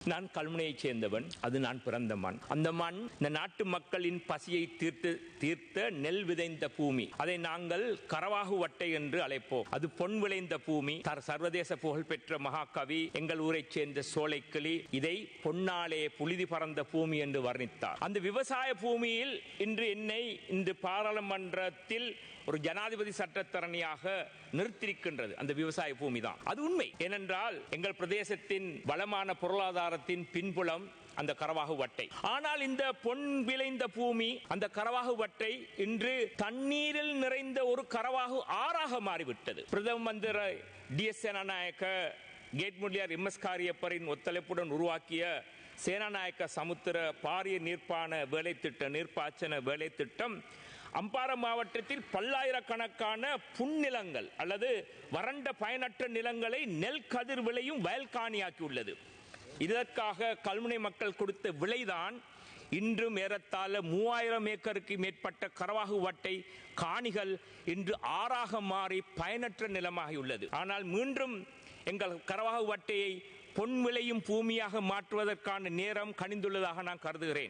நான் கல்முனையைச் சேர்ந்தவன். அது நான் பிறந்த மண். அந்த மண் இந்த நாட்டு மக்களின் பசியை தீர்த்த நெல் விதைந்த பூமி. அதை நாங்கள் கரவாகு வட்டை என்று அழைப்போம். அது பொன் விளைந்த பூமி. சர்வதேச புகழ்பெற்ற மகாகவி எங்கள் ஊரைச் சேர்ந்த சோலைக்கிளி இதை பொன்னாலே புழுதி பறந்த பூமி என்று வர்ணித்தார். அந்த விவசாய பூமியில் இன்று பாராளுமன்றத்தில் ஒரு ஜனாதிபதி சட்டத்தரணியாக நிறுத்திருக்கின்றது அந்த விவசாய பூமி தான். அது உண்மை. ஏனென்றால் எங்கள் பிரதேசத்தின் வளமான பொருளாதாரத்தின் பின்புலம் அந்த கரவாகு வட்டை. ஆனால் இந்த பொன் விளைந்த பூமி, அந்த கரவாகு வட்டை இன்று தண்ணீரில் நிறைந்த ஒரு கரவாகு ஆறாக மாறிவிட்டது. பிரதம மந்திரி DS சேனாநாயக்க கேட்முடியார் MS காரியப்பரின் ஒத்துழைப்புடன் உருவாக்கிய சேனாநாயக்க சமுத்திர பாரிய நீர்ப்பாசன வேலை திட்டம் அம்பாறை மாவட்டத்தில் பல்லாயிரக்கணக்கான புன்னிலங்கள் அல்லது வறண்ட பயனற்ற நிலங்களை நெல் கதிர் விளையும் வயல்காணியாக்கியுள்ளது. இதற்காக கல்முனை மக்கள் கொடுத்த விலைதான் இன்று ஏறத்தாழ 3000 ஏக்கருக்கு மேற்பட்ட கரவாகு வட்டை காணிகள் இன்று ஆறாக மாறி பயனற்ற நிலமாகியுள்ளது. ஆனால் மீண்டும் எங்கள் கரவாகு வட்டையை பொன் விளையும் பூமியாக மாற்றுவதற்கான நேரம் கனிந்துள்ளதாக நான் கருதுகிறேன்.